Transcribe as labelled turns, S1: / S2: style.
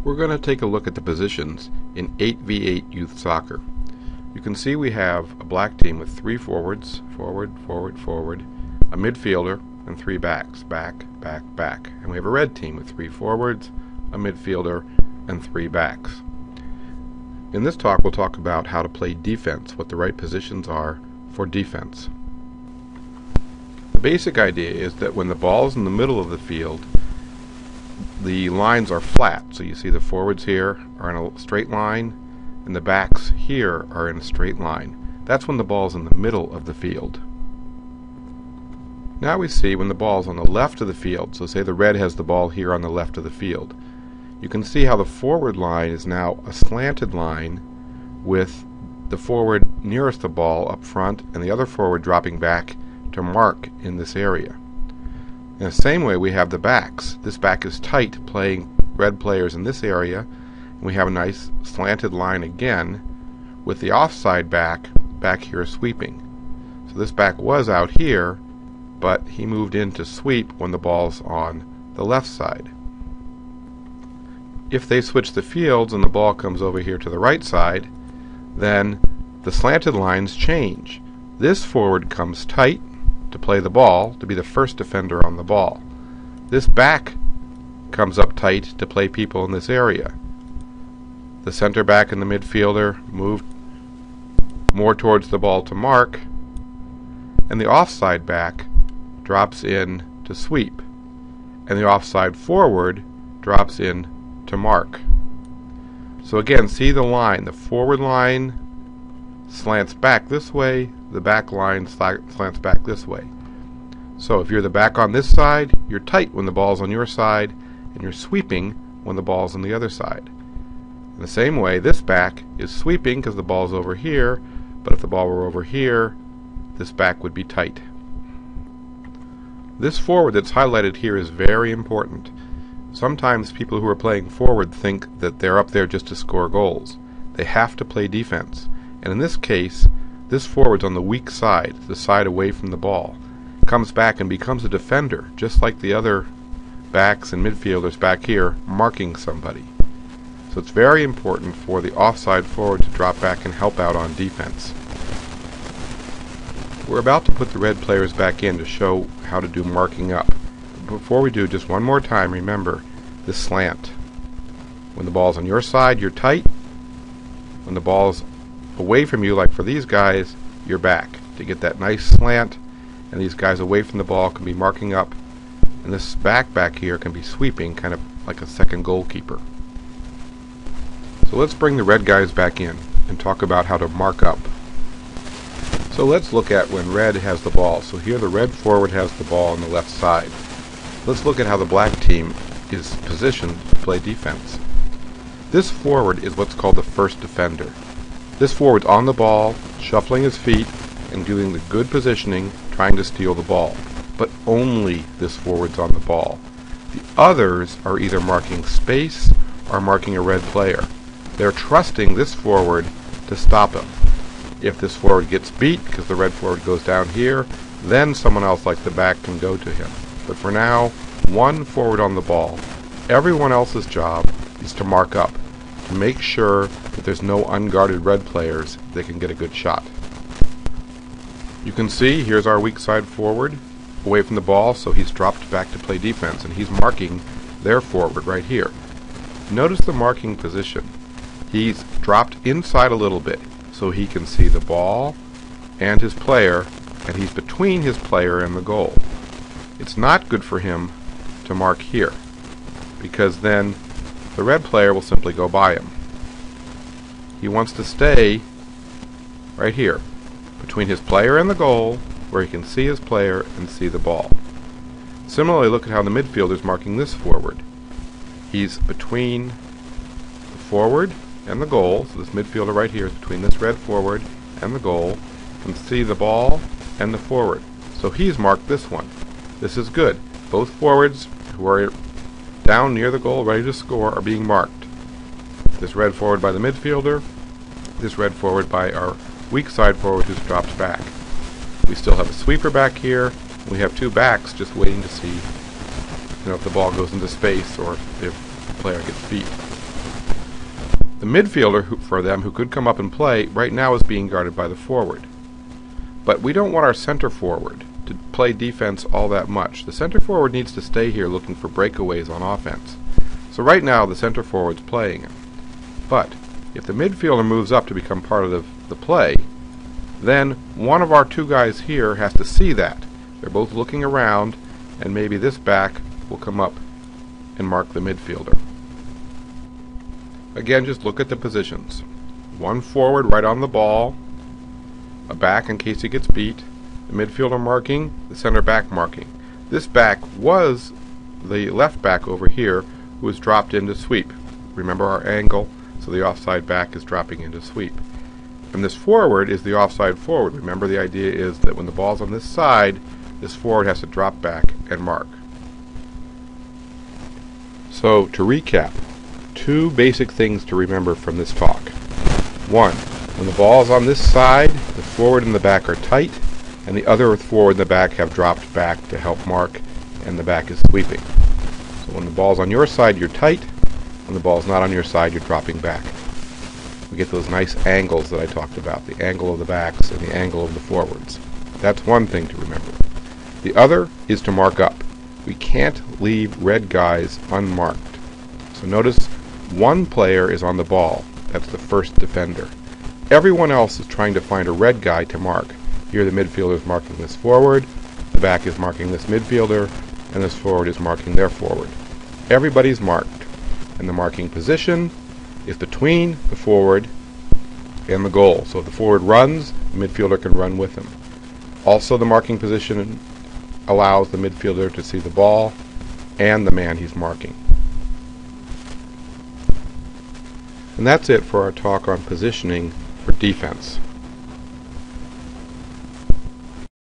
S1: We're going to take a look at the positions in 8v8 youth soccer. You can see we have a black team with 3 forwards, forward, forward, forward, a midfielder, and 3 backs, back, back, back. And we have a red team with 3 forwards, a midfielder, and 3 backs. In this talk we'll talk about how to play defense, what the right positions are for defense. The basic idea is that when the ball is in the middle of the field, the lines are flat. So you see the forwards here are in a straight line and the backs here are in a straight line. That's when the ball is in the middle of the field. Now we see when the ball is on the left of the field, so say the red has the ball here on the left of the field. You can see how the forward line is now a slanted line with the forward nearest the ball up front and the other forward dropping back to mark in this area. In the same way we have the backs. This back is tight, playing red players in this area, and we have a nice slanted line again with the offside back here sweeping. So this back was out here, but he moved in to sweep when the ball's on the left side. If they switch the fields and the ball comes over here to the right side, then the slanted lines change. This forward comes tight to play the ball, to be the first defender on the ball. This back comes up tight to play people in this area. The center back and the midfielder move more towards the ball to mark, and the offside back drops in to sweep, and the offside forward drops in to mark. So again, see the line. The forward line slants back this way, the back line slants back this way. So if you're the back on this side, you're tight when the ball's on your side, and you're sweeping when the ball's on the other side. In the same way, this back is sweeping because the ball's over here, but if the ball were over here, this back would be tight. This forward that's highlighted here is very important. Sometimes people who are playing forward think that they're up there just to score goals. They have to play defense. And in this case, this forward's on the weak side, the side away from the ball. Comes back and becomes a defender, just like the other backs and midfielders back here marking somebody. So it's very important for the offside forward to drop back and help out on defense. We're about to put the red players back in to show how to do marking up. Before we do, just one more time, remember this slant. When the ball's on your side, you're tight. When the ball's away from you, like for these guys, you're back to get that nice slant, and these guys away from the ball can be marking up, and this back here can be sweeping, kind of like a second goalkeeper. So let's bring the red guys back in and talk about how to mark up. So let's look at when red has the ball. So here the red forward has the ball on the left side. Let's look at how the black team is positioned to play defense. This forward is what's called the first defender. This forward's on the ball, shuffling his feet, and doing the good positioning, trying to steal the ball. But only this forward's on the ball. The others are either marking space or marking a red player. They're trusting this forward to stop him. If this forward gets beat, because the red forward goes down here, then someone else like the back can go to him. But for now, one forward on the ball. Everyone else's job is to mark up, to make sure that there's no unguarded red players that can get a good shot. You can see here's our weak side forward away from the ball, so he's dropped back to play defense, and he's marking their forward right here. Notice the marking position. He's dropped inside a little bit so he can see the ball and his player, and he's between his player and the goal. It's not good for him to mark here, because then the red player will simply go by him. He wants to stay right here, between his player and the goal, where he can see his player and see the ball. Similarly, look at how the midfielder's marking this forward. He's between the forward and the goal, so this midfielder right here is between this red forward and the goal, can see the ball and the forward. So he's marked this one. This is good. Both forwards who are down near the goal, ready to score, are being marked. This red forward by the midfielder, this red forward by our weak side forward who's dropped back. We still have a sweeper back here. We have 2 backs just waiting to see if the ball goes into space or if the player gets beat. The midfielder, for them, who could come up and play, right now is being guarded by the forward. But we don't want our center forward to play defense all that much. The center forward needs to stay here looking for breakaways on offense. So right now the center forward's playing him. But if the midfielder moves up to become part of the play, then one of our two guys here has to see that. They're both looking around, and maybe this back will come up and mark the midfielder. Again, just look at the positions. One forward right on the ball, a back in case he gets beat, the midfielder marking, the center back marking. This back was the left back over here who was dropped into sweep. Remember our angle, so the offside back is dropping into sweep. And this forward is the offside forward. Remember, the idea is that when the ball's on this side, this forward has to drop back and mark. So, to recap, two basic things to remember from this talk. One, when the ball is on this side, the forward and the back are tight, and the other forward and the back have dropped back to help mark, and the back is sweeping. So when the ball's on your side, you're tight. When the ball's not on your side, you're dropping back. We get those nice angles that I talked about, the angle of the backs and the angle of the forwards. That's one thing to remember. The other is to mark up. We can't leave red guys unmarked. So notice one player is on the ball. That's the first defender. Everyone else is trying to find a red guy to mark. Here the midfielder is marking this forward, the back is marking this midfielder, and this forward is marking their forward. Everybody's marked, and the marking position is between the forward and the goal. So if the forward runs, the midfielder can run with him. Also, the marking position allows the midfielder to see the ball and the man he's marking. And that's it for our talk on positioning for defense.